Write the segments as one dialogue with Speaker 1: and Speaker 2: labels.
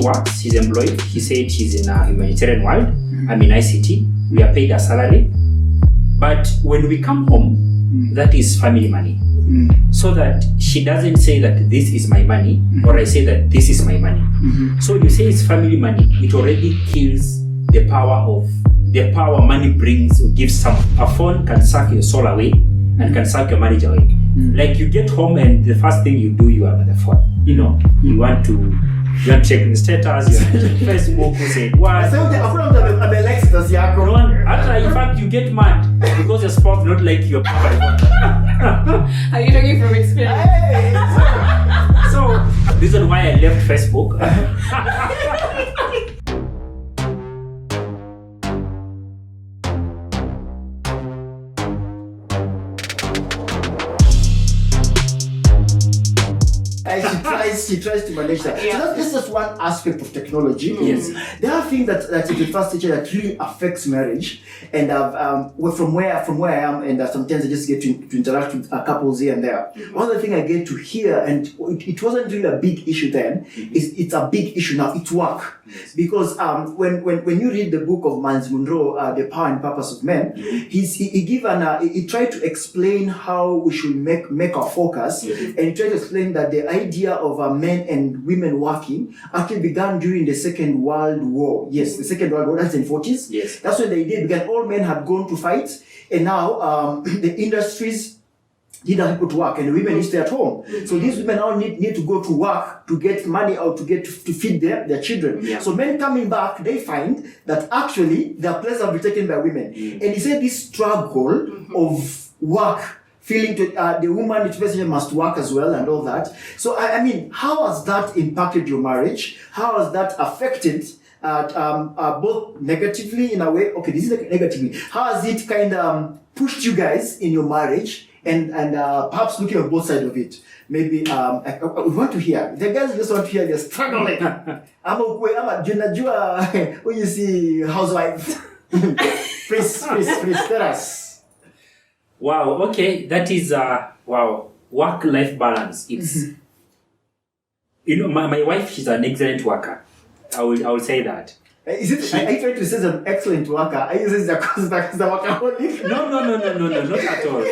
Speaker 1: works, she's employed. He said she's in a humanitarian world. I'm in ICT. We are paid a salary. But when we come home, that is family money. So that she doesn't say that this is my money, or I say that this is my money. So you say it's family money, it already kills the power money brings or gives some. A phone can suck your soul away and can suck your marriage away. Like you get home and the first thing you do, you are on the phone. You want to check the status, you want to check Facebook, who said what. In fact, you get mad because your spouse not like your papa.
Speaker 2: Are you talking from experience?
Speaker 1: So, this is why I left Facebook.
Speaker 3: She tries to manage that.
Speaker 2: Yeah.
Speaker 3: So this is just one aspect of technology.
Speaker 1: Yes.
Speaker 3: The other thing that is the first teacher that really affects marriage, and from where I am, and sometimes I just get to interact with couples here and there. One of the things I get to hear, and it wasn't really a big issue then, it's a big issue now. It's work, because when you read the book of Miles Monroe, The Power and Purpose of Men, he tried to explain how we should make our focus, and he tried to explain that the idea of men and women working actually began during the Second World War. Yes, the Second World War, that's in the 40s.
Speaker 1: Yes.
Speaker 3: That's when the idea began. All men had gone to fight, and now the industries need people to work, and the women need to stay at home. So these women now need to go to work to get money or to feed their children.
Speaker 1: Yeah.
Speaker 3: So men coming back, they find that actually their place have been taken by women. And he said this struggle of work, feeling to the woman, which basically must work as well and all that. So I mean, how has that impacted your marriage? How has that affected both negatively in a way? Okay, this is negatively. How has it kind of pushed you guys in your marriage? And perhaps looking at both sides of it. Maybe we want to hear. The guys just want to hear they're struggling. When you see housewife, please tell us.
Speaker 1: Wow, okay, that is work-life balance. It's my wife, she's an excellent worker. I will say that.
Speaker 3: Is it? Are you trying to say she's an excellent worker? Are you saying the workaholic?
Speaker 1: No, not at all.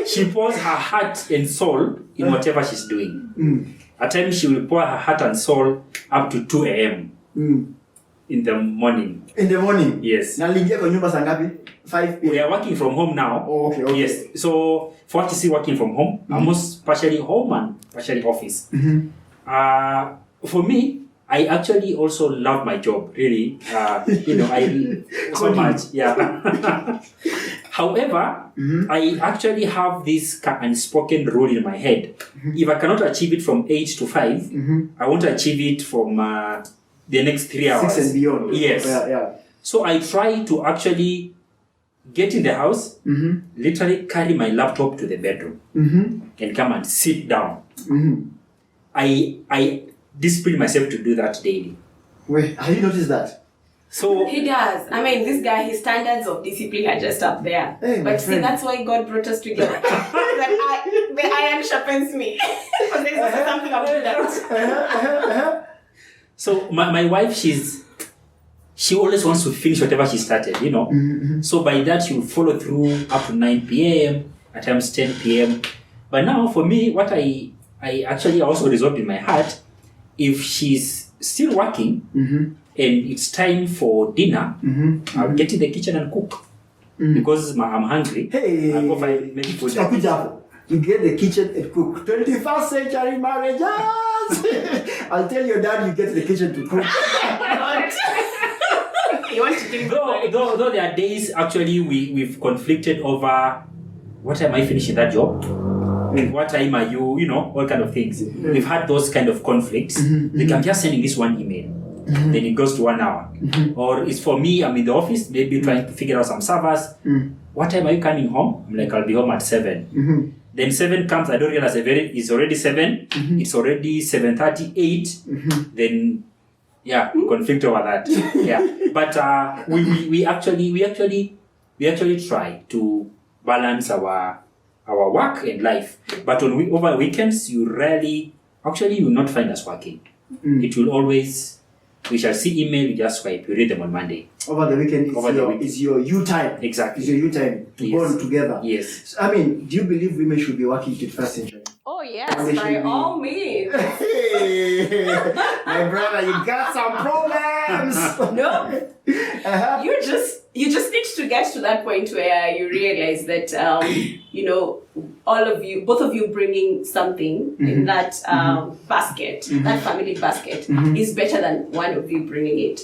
Speaker 1: She pours her heart and soul in whatever she's doing. At times she will pour her heart and soul up to 2 a.m. In the morning.
Speaker 3: In the morning?
Speaker 1: Yes.
Speaker 3: Na lingia kwa nyumba saa ngapi? 5 p.m.
Speaker 1: We are working from home now.
Speaker 3: Oh, okay.
Speaker 1: Yes. So, for us to see working from home, almost partially home and partially office. For me, I actually also love my job, really. I so much. Yeah. However, I actually have this unspoken rule in my head. If I cannot achieve it from 8 to 5, I want to achieve it from the next 3 hours.
Speaker 3: 6 and beyond.
Speaker 1: Yes.
Speaker 3: Yeah.
Speaker 1: So I try to actually get in the house, literally carry my laptop to the bedroom, and come and sit down. I discipline myself to do that daily.
Speaker 3: Wait, have you noticed that?
Speaker 1: So
Speaker 2: He does. I mean, this guy, his standards of discipline are just up there.
Speaker 3: Hey, my
Speaker 2: but see,
Speaker 3: friend.
Speaker 2: that's why God brought us together. The iron sharpens me. But there's also something about that.
Speaker 1: So my wife, she always wants to finish whatever she started, So by that, she will follow through up to 9 p.m., at times 10 p.m. But now, for me, what I actually also resolved in my heart, if she's still working and it's time for dinner, I'll get in the kitchen and cook because I'm hungry.
Speaker 3: Hey,
Speaker 1: I'll go find maybe food.
Speaker 3: You get the kitchen and cook. 21st century marriages. I'll tell your dad you get the kitchen to cook.
Speaker 2: You want to give
Speaker 1: Though there are days actually we've conflicted over what time I finishing that job, what time are you, all kind of things. We've had those kind of conflicts. Like I'm just sending this one email, then it goes to 1 hour. Or it's for me, I'm in the office, maybe trying to figure out some servers. What time are you coming home? I'm like, I'll be home at 7. Then 7 comes, I don't realize it's already 7. It's already 7:38. Then we conflict over that. But we actually try to balance our work and life. But over weekends, you'll not find us working. it will always, we shall see email, we just swipe, we read them on Monday.
Speaker 3: Over the weekend is your you time.
Speaker 1: Exactly.
Speaker 3: It's your you time to bond together.
Speaker 1: Yes.
Speaker 3: I mean, do you believe women should be working to the first century?
Speaker 2: Oh yes,
Speaker 3: They should
Speaker 2: by
Speaker 3: be-
Speaker 2: all means.
Speaker 3: Hey, my brother, you got some problems.
Speaker 2: No,
Speaker 3: Uh-huh.
Speaker 2: you just need to get to that point where you realize that both of you bringing something in that basket, that family basket, is better than one of you bringing it.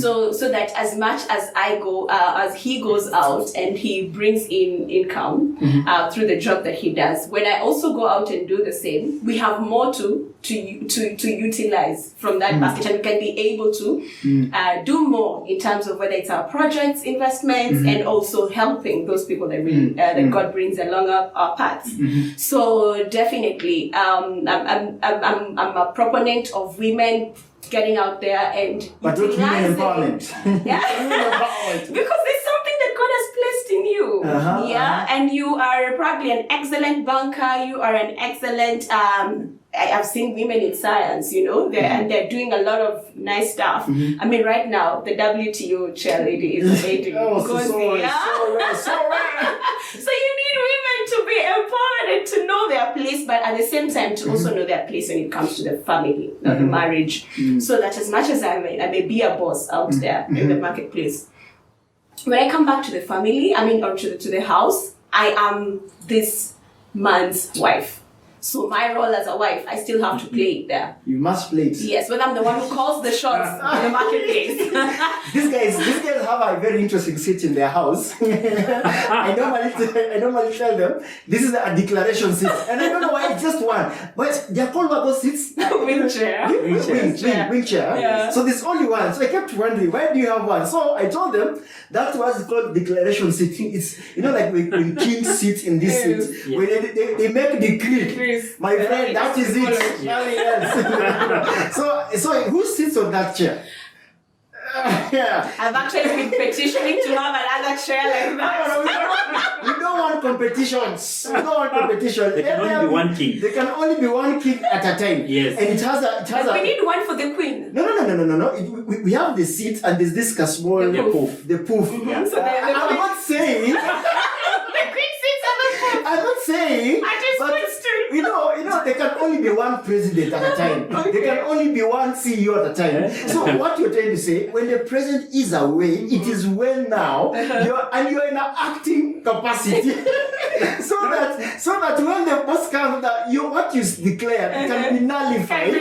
Speaker 2: So that as much as as he goes out and he brings in income through the job that he does, when I also go out and do the same, we have more to utilize from that basket, and we can be able to do more in terms of whether it's our projects, investments, and also helping those people that really that God brings along our paths. So definitely, I'm a proponent of women getting out there and
Speaker 3: But not women
Speaker 2: utilizing-
Speaker 3: empowerment.
Speaker 2: Yeah.
Speaker 3: Women empowerment.
Speaker 2: Because there's something that God has placed in you. And you are probably an excellent banker, you are an excellent I've seen women in science, and they're doing a lot of nice stuff. I mean, right now, the WTO chairlady is amazing.
Speaker 3: So right.
Speaker 2: So you need women to be empowered and to know their place, but at the same time to also know their place when it comes to the family, not the marriage. So that as much as I may be a boss out there in the marketplace, when I come back to the family, or to the house, I am this man's wife. So my role as a wife, I still have to play it there.
Speaker 3: You must play it.
Speaker 2: Yes, but I'm the one who calls the shots in the marketplace.
Speaker 3: These guys have a very interesting seat in their house. I normally tell them this is a declaration seat, and I don't know why it's just one, but they're called what those seats?
Speaker 2: Wheelchair.
Speaker 3: Wheelchair.
Speaker 2: Yeah.
Speaker 3: So there's only one. So I kept wondering, why do you have one? So I told them that's what's called declaration seat. It's like when kings sit in this seat, when they make decree. My friend, that is it. Nothing else. So who sits on that chair? Yeah.
Speaker 2: I've actually been petitioning to have another chair like that.
Speaker 3: We don't want competitions. We don't want competition.
Speaker 1: There can only be one king.
Speaker 3: There can only be one king at a time.
Speaker 1: Yes.
Speaker 3: And it has
Speaker 2: But we need one for the queen.
Speaker 3: No. We have the seat and there's this small
Speaker 2: The poof.
Speaker 3: The poof.
Speaker 2: So
Speaker 3: I'm not saying.
Speaker 2: The queen sits on the poof.
Speaker 3: I'm not saying.
Speaker 2: I just
Speaker 3: but,
Speaker 2: wants to.
Speaker 3: there can only be one president at a time.
Speaker 2: Okay.
Speaker 3: There can only be one CEO at a time. So what you're trying to say, when the president is away, it is well now, you're in an acting capacity. so that when the boss comes, what you declare can be nullified.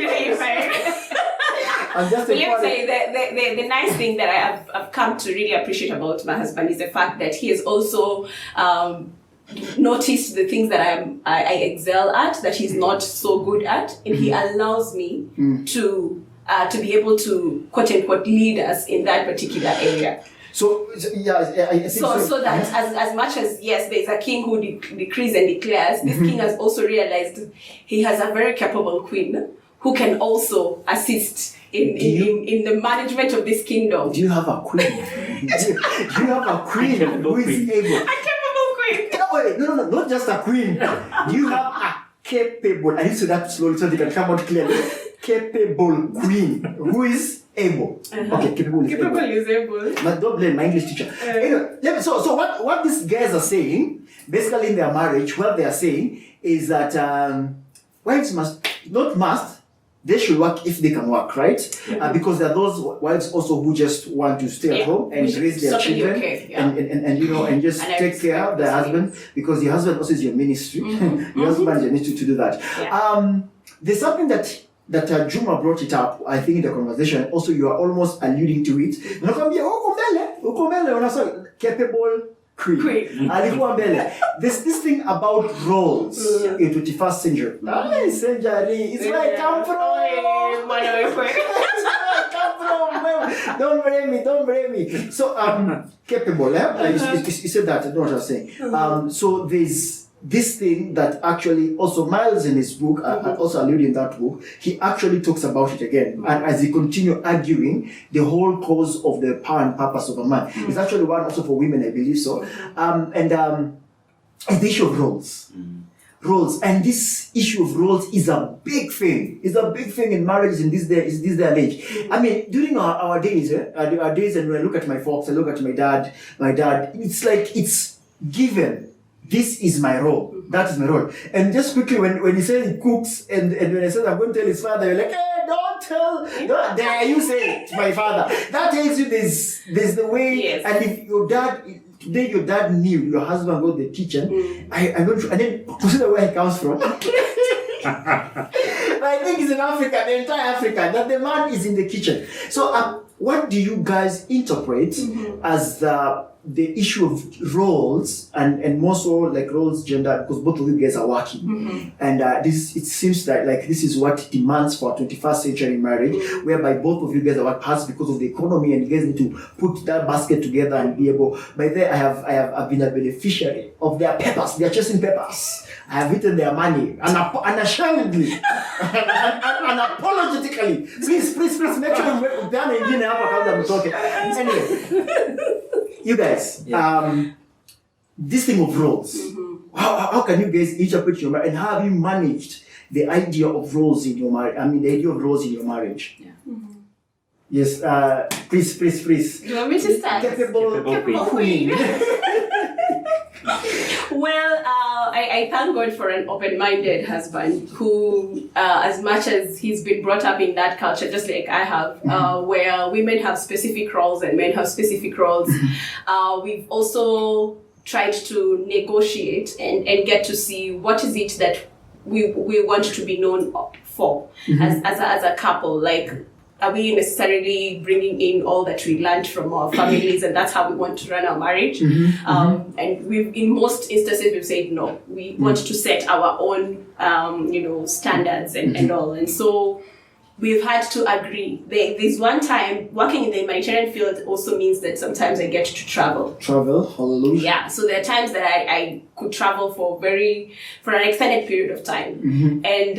Speaker 3: And just
Speaker 2: But let me say, the nice thing that I've come to really appreciate about my husband is the fact that he has also noticed the things that I excel at, that he's not so good at, and he allows me to be able to quote unquote lead us in that particular area.
Speaker 3: So yeah, I think
Speaker 2: So that as much as yes, there's a king who decrees and declares, this king has also realized he has a very capable queen who can also assist in the management of this kingdom.
Speaker 3: Do you have a queen? do you have a queen who is able?
Speaker 2: A capable queen.
Speaker 3: No, not just a queen. Do you have a capable? I need to say that slowly so they can come out clearly. Capable queen who is able. Okay, capable is
Speaker 2: Capable
Speaker 3: able.
Speaker 2: is able.
Speaker 3: But don't blame my English teacher. Anyway, so what these guys are saying, basically in their marriage, what they are saying is that wives they should work if they can work, right? Because there are those wives also who just want to stay at home and raise their children and just take care of their husband, because your husband also is your ministry. Your husband is your ministry to do that.
Speaker 2: Yeah.
Speaker 3: There's something that Juma brought it up, I think, in the conversation. Also, you are almost alluding to it. Capable queen. Alikuwa mbele. There's this thing about roles in 21st century. It's where I come from. Don't blame me. So, capable, you said that, I don't know what I was saying. So there's this thing that actually also Miles in his book, also alluded in that book, he actually talks about it again. And as he continues arguing the whole cause of the power and purpose of a man. It's actually one also for women, I believe so. It's the issue of roles. roles, and this issue of roles is a big thing. It's a big thing in marriages in this day and age. I mean, during our days, our days, and when I look at my folks, I look at my dad, it's like it's given. This is my role. That is my role. And just quickly, when he said he cooks, and when I said I'm going to tell his father, you're like, hey, don't dare you say it to my father. That tells you there's the way.
Speaker 2: Yes.
Speaker 3: And if your dad knew your husband got the kitchen, I'm going to, and then consider where he comes from. I think it's in Africa, the entire Africa, that the man is in the kitchen. So what do you guys interpret as the issue of roles, and more so like roles, gender, because both of you guys are working, and it seems that like this is what demands for a 21st century marriage, whereby both of you guys are working hard because of the economy, and you guys need to put that basket together and be able. By there, I've been a beneficiary of their papers. They are chasing papers. I have eaten their money unashamedly, unapologetically. Please, make sure you down and dinner I'm talking. Anyway. You guys, this thing of roles, how can you guys interpret your marriage, and how have you managed the idea of roles in your marriage? I mean, the idea of roles in your marriage.
Speaker 2: Yeah.
Speaker 3: Yes, please.
Speaker 2: Do you want me to start?
Speaker 3: Capable
Speaker 2: queen. Well, I thank God for an open-minded husband who, as much as he's been brought up in that culture, just like I have, where women have specific roles and men have specific roles, we've also tried to negotiate and get to see what is it that we want to be known for as a couple. Like, are we necessarily bringing in all that we learned from our families, and that's how we want to run our marriage? And in most instances, we've said no. We want to set our own, standards and all. And so we've had to agree. There's one time working in the humanitarian field also means that sometimes I get to travel.
Speaker 3: Hallelujah.
Speaker 2: Yeah, so there are times that I could travel for an extended period of time. And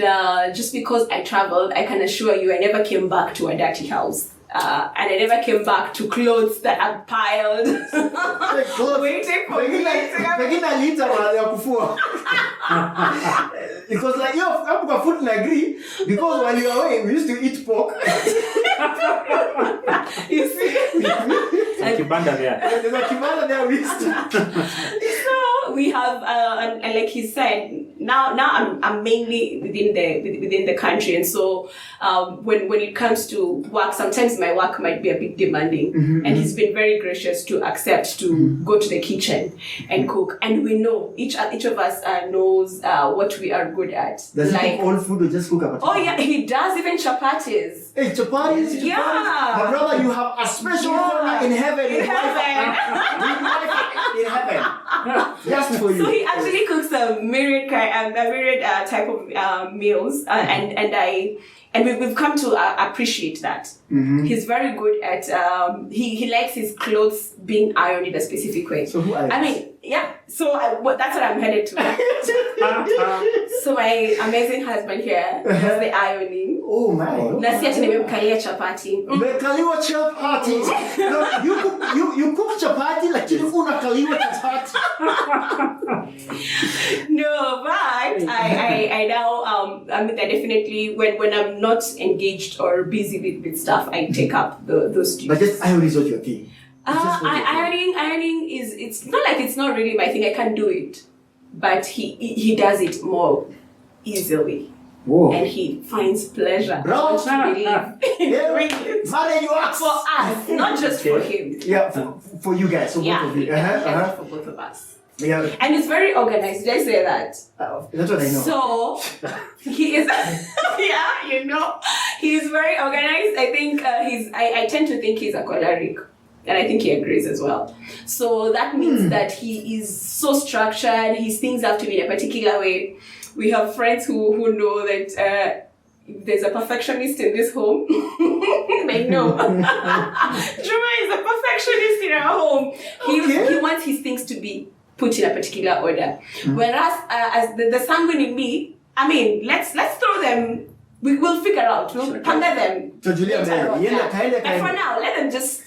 Speaker 2: just because I traveled, I can assure you I never came back to a dirty house. And I never came back to clothes that are piled. Waiting for me.
Speaker 3: Because like you food and agree, because while you were away we used to eat pork.
Speaker 2: You see?
Speaker 1: Like Kibanda there.
Speaker 3: There's a Kibanda there we used to.
Speaker 2: So we have, and like he said, now I'm mainly within the country, and so when it comes to work, sometimes my work might be a bit demanding, and he's been very gracious to accept to go to the kitchen and cook, and we know each of us knows what we are good at.
Speaker 3: Does he cook all food or just cook a
Speaker 2: Oh yeah, he does even chapatis.
Speaker 3: Hey, chapatis.
Speaker 2: Yeah.
Speaker 3: My brother, you have a special corner in heaven. In heaven. Just for you.
Speaker 2: So he actually cooks a myriad type of meals, and we've come to appreciate that. He's very good at he likes his clothes being ironed in a specific way.
Speaker 3: So who irons?
Speaker 2: I mean, yeah. So that's what I'm headed to. So my amazing husband here does the ironing.
Speaker 3: Oh my.
Speaker 2: Na si ati nimemkalia chapati.
Speaker 3: Umekaliwa chapati. No, you cook chapati lakini unakaliwa chapati.
Speaker 2: No, but I now I definitely when I'm not engaged or busy with stuff, I take up those duties.
Speaker 3: But just ironing is what you're doing.
Speaker 2: Ironing is, it's not like it's not really my thing. I can do it, but he does it more easily.
Speaker 3: Whoa.
Speaker 2: And he finds pleasure.
Speaker 3: Bro,
Speaker 2: Marriage works for us, not just for him.
Speaker 3: Yeah, for you guys, so both of you.
Speaker 2: For both of us.
Speaker 3: Yeah.
Speaker 2: And it's very organized. Did I say that?
Speaker 3: That's what I know.
Speaker 2: So he is, he's very organized. I think I tend to think he's a choleric. And I think he agrees as well. So that means that he is so structured. His things have to be in a particular way. We have friends who know that if there's a perfectionist in this home, they know. Juma is a perfectionist in our home. He wants his things to be put in a particular order. Whereas as the sanguine in me, I mean, let's throw them. We will figure out. We'll ponder them.
Speaker 3: So Julia,
Speaker 2: and for now, let them just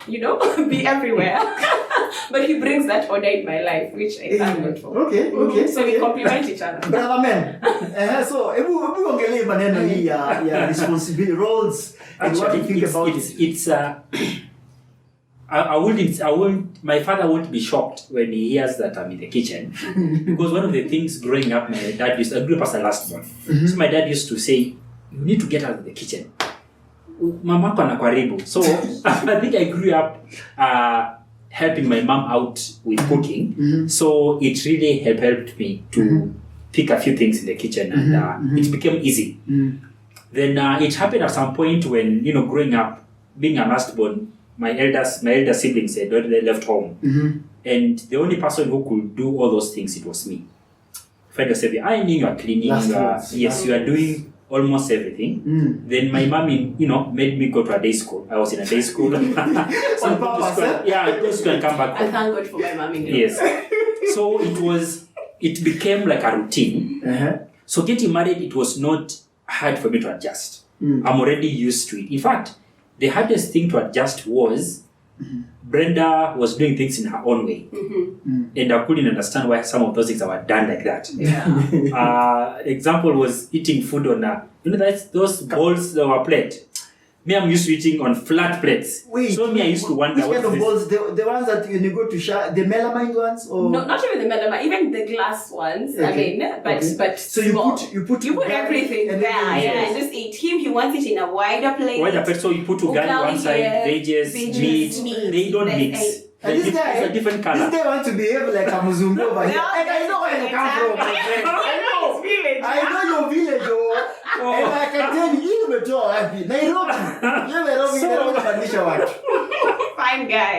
Speaker 2: be everywhere. But he brings that order in my life, which I thank God for.
Speaker 3: Okay.
Speaker 2: So we complement each other.
Speaker 3: Brother men. So, hebu ongelee maneno hii ya responsibility roles and what you think about it.
Speaker 1: It's I wouldn't. My father won't be shocked when he hears that I'm in the kitchen, because one of the things growing up, my dad used. I grew up as the last one, so my dad used to say, "You need to get out of the kitchen. Mama pana karibu." So I think I grew up helping my mom out with cooking. So it really helped me to pick a few things in the kitchen, and it became easy. Then it happened at some point when growing up, being a lastborn. My elder siblings had already left home, and the only person who could do all those things, it was me. Find yourself, ironing, you are cleaning, you are doing almost everything. Then my mom, made me go to a day school. I was in a day school. So I go to school and come back home.
Speaker 2: I thank God for my mom.
Speaker 1: Yes. So it became like a routine. So getting married, it was not hard for me to adjust. I'm already used to it. In fact, the hardest thing to adjust was Brenda was doing things in her own way. And I couldn't understand why some of those things were done like that.
Speaker 2: Yeah.
Speaker 1: Example was eating food on those bowls that were plate. Me, I'm used to eating on flat plates.
Speaker 3: Wait,
Speaker 1: so me, I used to wonder
Speaker 3: which kind of balls? The ones that when you go to share, the melamine ones, or
Speaker 2: no, not even the melamine, even the glass ones. Okay. I mean, but
Speaker 3: so
Speaker 2: small.
Speaker 3: you put
Speaker 2: everything there, and just eat. He wants it in a wider plate.
Speaker 1: So you put ugali one side, veggies, meat. They don't mix.
Speaker 3: This guy,
Speaker 1: it's a different color.
Speaker 3: This guy wants to behave like a Muzungu over here. And I know where you come from, my friend. I know your village, and I can tell you, Nairobi.
Speaker 2: Fine guy.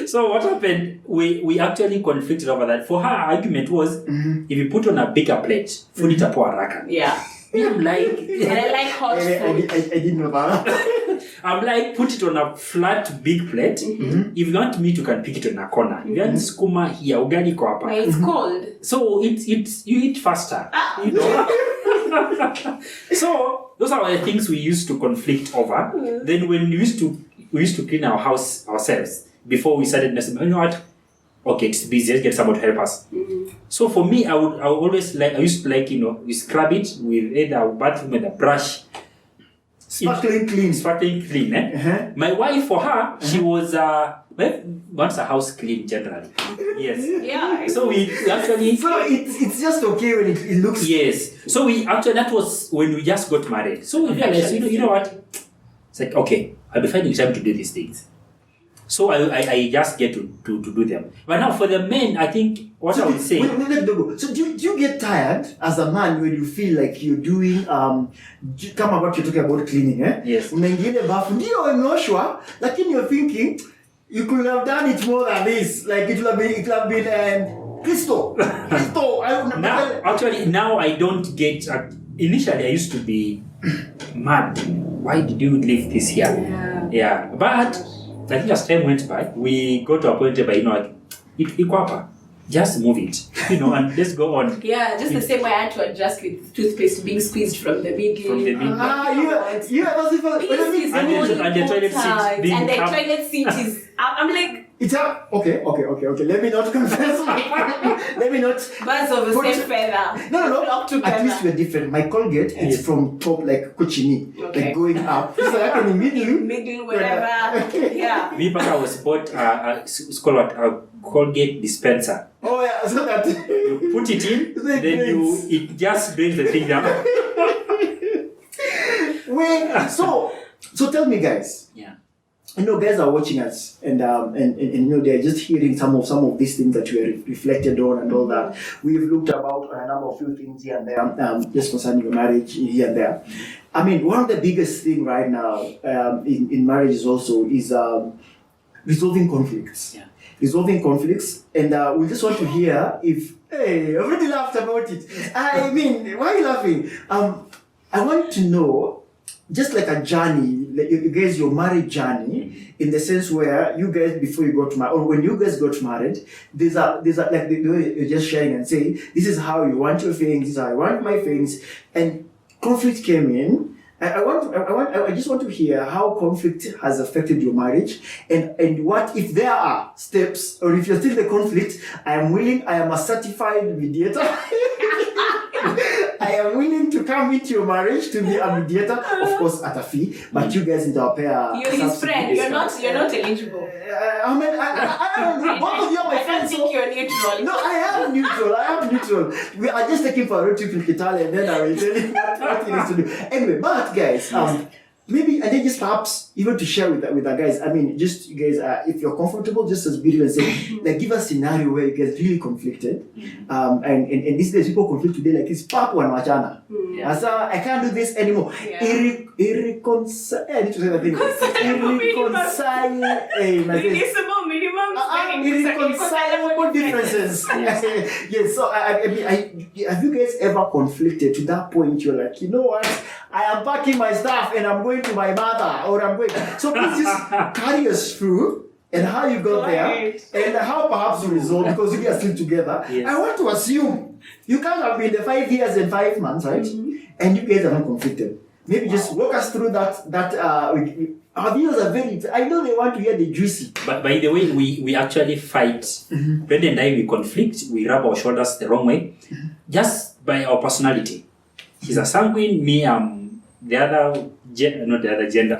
Speaker 1: So what happened? We actually conflicted over that. For her, argument was, if you put on a bigger plate, food itakuwa haraka.
Speaker 2: Yeah.
Speaker 1: I'm like,
Speaker 2: and I like hot food.
Speaker 3: I didn't know that.
Speaker 1: I'm like, put it on a flat, big plate. If you want meat, you can pick it on a corner. If you want skuma here, ugali ko hapa.
Speaker 2: It's cold.
Speaker 1: So you eat faster. So those are the things we used to conflict over. Then when we used to clean our house ourselves before we started messing. You know what? Okay, it's busy. Let's get someone to help us. So for me, I would always like. I used to like you scrub it with either a bathroom with a brush.
Speaker 3: Sparkling clean.
Speaker 1: My wife, for her, she was wants a house clean generally. Yes.
Speaker 2: Yeah.
Speaker 1: So we actually.
Speaker 3: So it's just okay when it looks.
Speaker 1: Yes. So we actually, that was when we just got married. So we realized, you know what? It's like, okay, I'll be finding time to do these things. So I just get to do them. But now for the men, I think what I would say.
Speaker 3: So do you get tired as a man when you feel like you're doing come about you're talking about cleaning, eh?
Speaker 1: Yes.
Speaker 3: Unaingia bafu ndio umeoshwa, lakini you're thinking you could have done it more than this. Like it would have been Crystal.
Speaker 1: Now I don't get. Initially, I used to be mad. Why did you leave this here? Yeah. But I think as time went by, we got to a point where just move it, and let's go on.
Speaker 2: Yeah, just the same way I had to adjust with toothpaste being squeezed from the big.
Speaker 1: You
Speaker 3: and
Speaker 1: the toilet seat being
Speaker 2: and the toilet seat is. I'm like.
Speaker 3: It's okay. Let me not confess. Let me not.
Speaker 2: Birds of the same feather.
Speaker 3: No.
Speaker 2: At
Speaker 3: least we're different. My Colgate is from top, like Cochini, like going up. It's like in the
Speaker 2: middle, wherever. Yeah.
Speaker 1: Me, I was bought it's called a Colgate dispenser.
Speaker 3: Oh yeah, so that
Speaker 1: you put it in, then it just brings the thing down.
Speaker 3: Wait, so tell me, guys.
Speaker 1: Yeah.
Speaker 3: I know guys are watching us, and they're just hearing some of these things that we are reflected on and all that. We've looked about a number of few things here and there, just concerning your marriage here and there. I mean, one of the biggest thing right now in marriage is also resolving conflicts.
Speaker 1: Yeah.
Speaker 3: Resolving conflicts, and we just want to hear if I already laughed about it. I mean, why are you laughing? I want to know. Just like a journey, like you guys, your marriage journey, in the sense where you guys, before you got married, or when you guys got married, there's a like you're just sharing and saying, this is how you want your things, this is how I want my things, and conflict came in, I just want to hear how conflict has affected your marriage, and what if there are steps, or if you're still in the conflict. I am a certified mediator. I am willing to come into your marriage to be a mediator, of course at a fee, but you guys need to pay a
Speaker 2: You're his friend. You're not eligible.
Speaker 3: I mean, I don't know. Both of you are my
Speaker 2: I don't
Speaker 3: friends.
Speaker 2: think you're neutral.
Speaker 3: No, I am neutral. We are just taking for a road trip in Kitale, and then I will tell you what he needs to do. Anyway, but guys, maybe, and then just perhaps even to share with the guys. I mean, just you guys, if you're comfortable, just as beautiful and say, like, give a scenario where you guys really conflicted. And these days people conflict today like this. Papu and Machana. I can't do this anymore.
Speaker 2: Yeah.
Speaker 3: I need to say that thing. Irreconcilable differences. Yes. So I mean, have you guys ever conflicted to that point? You're like, you know what? I am packing my stuff and I'm going to my mother, or I'm going. So please just carry us through and how you got there and how perhaps you resolve, because you guys are still together.
Speaker 1: Yes.
Speaker 3: I want to assume you can't have been the 5 years and 5 months, right? And you guys are not conflicted. Maybe just walk us through that. Our viewers are very. I know they want to hear the juicy.
Speaker 1: But by the way, we actually fight. Brenda and I, we conflict. We rub our shoulders the wrong way, just by our personality. He's a sanguine. Me, I'm the other. Not the other gender.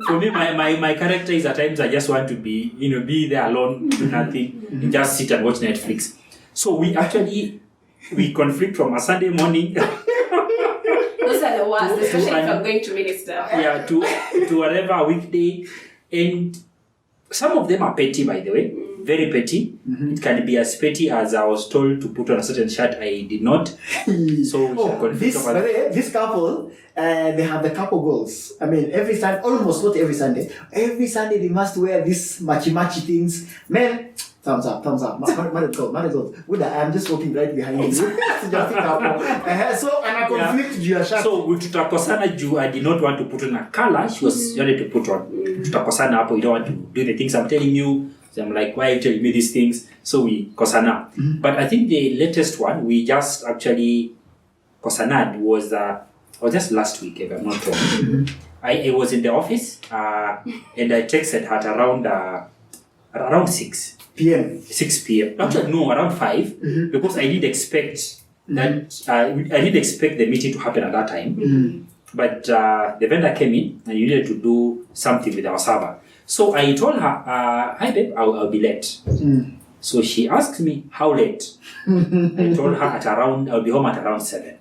Speaker 1: For me, my character is at times I just want to be there alone, do nothing, and just sit and watch Netflix. So we conflict from a Sunday morning.
Speaker 2: Those are the worst, especially if I'm going to minister.
Speaker 1: Yeah, to whatever weekday. And some of them are petty, by the way. Very petty. It can be as petty as I was told to put on a certain shirt I did not. So
Speaker 3: this couple, they have the couple goals. I mean, every Sunday, almost not every Sunday. Every Sunday they must wear these matchy things. Men, thumbs up. Married girl. I'm just walking right behind you. So I'm a conflict your shirt.
Speaker 1: So with tutakosana juu, I did not want to put on a color she was ready to put on. Tutakosana hapo, you don't want to do the things I'm telling you. So I'm like, why are you telling me these things? So we kosana. But I think the latest one we just actually kosanad was just last week, if I'm not wrong. I was in the office and I texted her at around 6
Speaker 3: p.m.
Speaker 1: 6 p.m. Actually, no, around 5 because I did expect that I did expect the meeting to happen at that time. But the vendor came in and you needed to do something with our server. So I told her, hi babe, I'll be late. So she asked me, how late? I told her I'll be home at around 7.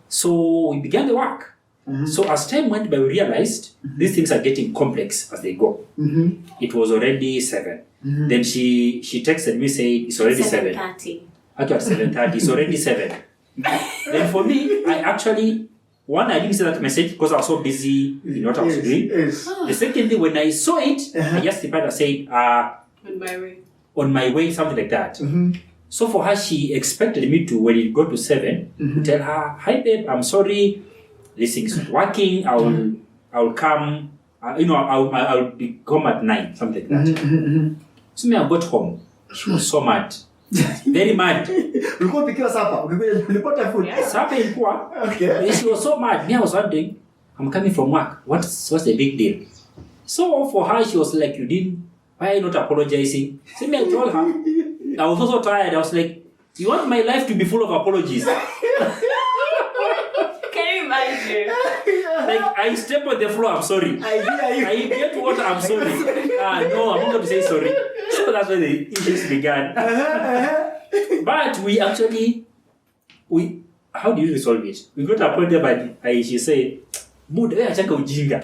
Speaker 1: So we began the work. So as time went by, we realized these things are getting complex as they go. It was already 7. Then she texted me saying it's already 7.
Speaker 2: 7:30.
Speaker 1: Actually at 7:30, it's already 7. Then for me, I didn't see that message because I was so busy in what I was doing. The second thing, when I saw it, I just replied and said, on my way, something like that. So for her, she expected me to, when it got to 7, tell her, hi babe, I'm sorry, this thing's not working. I'll come, I'll be home at 9, something like that. So when I got home, she was so mad. Very mad.
Speaker 3: Ulikuwa pikiwa sapa, ulipata food.
Speaker 1: Sapa ilikuwa.
Speaker 3: Okay.
Speaker 1: She was so mad. Me, I was wondering, I'm coming from work. What's the big deal? So for her, she was like, why are you not apologizing? So me, I told her, I was also tired. I was like, you want my life to be full of apologies?
Speaker 2: Can you imagine?
Speaker 1: Like, I step on the floor, I'm sorry. I get water, I'm sorry. No, I'm not going to say sorry. So that's where the issues began. But we actually, how do you resolve it? We got a point where she said, Buddha, achanga ujinga.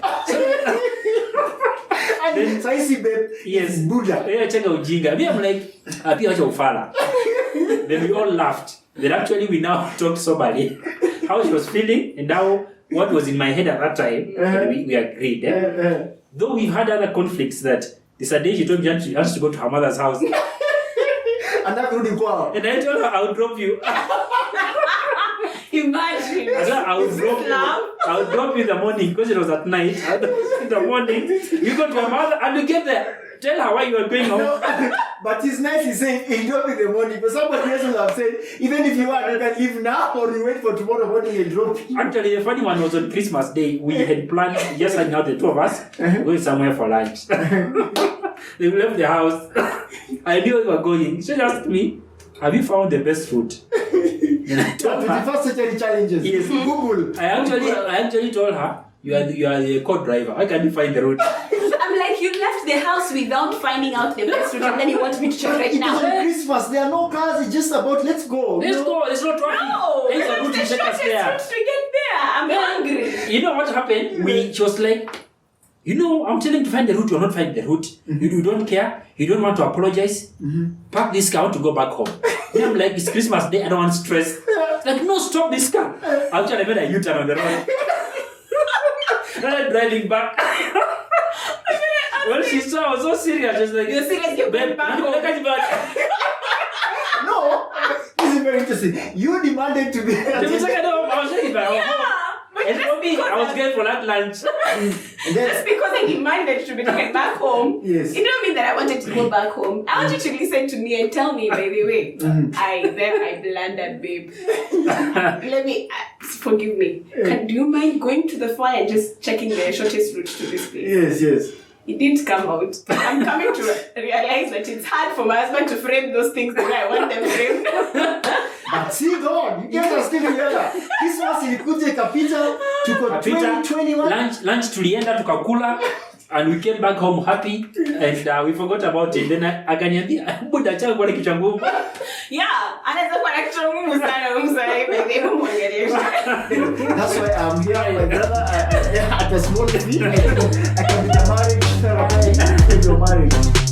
Speaker 3: Then Saisi babe,
Speaker 1: yes,
Speaker 3: Buddha.
Speaker 1: Achanga ujinga. Me, I'm like, apia acha ufala. Then we all laughed. Then actually we now talked somebody how she was feeling and now what was in my head at that time. And we agreed. Though we've had other conflicts that this day she told me she has to go to her mother's house.
Speaker 3: And I told her,
Speaker 1: I'll drop you.
Speaker 2: Imagine.
Speaker 1: I'll drop you in the morning because it was at night. In the morning, you go to your mother and you get there. Tell her why you are going home.
Speaker 3: No, but it's nice he's saying he drop in the morning. But somebody else will have said, even if you want, you can leave now or you wait for tomorrow morning and drop.
Speaker 1: Actually, the funny one was on Christmas Day. We had planned just hanging out, the two of us, going somewhere for lunch. They left the house. I knew we were going. She asked me, have you found the best route? And I told her,
Speaker 3: 21st century challenges.
Speaker 1: Yes.
Speaker 3: Google.
Speaker 1: I actually told her, you are the co-driver. Why can't you find the route?
Speaker 2: I'm like, you left the house without finding out the best route, and then you want me to check right
Speaker 3: It was on
Speaker 2: now.
Speaker 3: Christmas. There are no cars. It's just about let's go.
Speaker 1: Let's go. There's no traffic.
Speaker 2: No,
Speaker 1: There's a route to
Speaker 2: that's the
Speaker 1: take us
Speaker 2: shortest
Speaker 1: there.
Speaker 2: route to get there. I'm hungry.
Speaker 1: You know what happened? She was like, I'm telling you to find the route. You're not finding the route. You don't care. You don't want to apologize. Park this car. I want to go back home. Then I'm like, it's Christmas Day. I don't want stress. Like, no, stop this car. Actually, I made a U-turn on the road. Then driving back. When she saw I was so serious, she was like,
Speaker 2: You're serious? You're going back home?
Speaker 1: look at back.
Speaker 3: No, this is very interesting. You demanded to be.
Speaker 1: I was taking back.
Speaker 2: Yeah,
Speaker 1: And for me, I was going for that lunch.
Speaker 3: And
Speaker 2: just
Speaker 3: then,
Speaker 2: because I demanded to be taken back home,
Speaker 3: Yes.
Speaker 2: it don't mean that I wanted to go back home. I want you to listen to me and tell me, by the way, I blundered, babe. Let me, forgive me. Do you mind going to the fire and just checking the shortest route to this place?
Speaker 3: yes.
Speaker 2: It didn't come out. I'm coming to realize that it's hard for my husband to frame those things the way I want them framed.
Speaker 3: But see, God, you guys are still together. Christmas ilikuja ikapita, tuko
Speaker 1: Kapita,
Speaker 3: 2021.
Speaker 1: lunch tulienda tukakula, and we came back home happy, and we forgot about it. Then akaniambia buda chako kwa kichwa ngumu.
Speaker 2: Yeah, anaweza kuwa na kichwa ngumu sana mzee, baby, mwongelesha.
Speaker 3: That's why I'm here, my brother. At a small fee, I can be the marriage therapy in your marriage.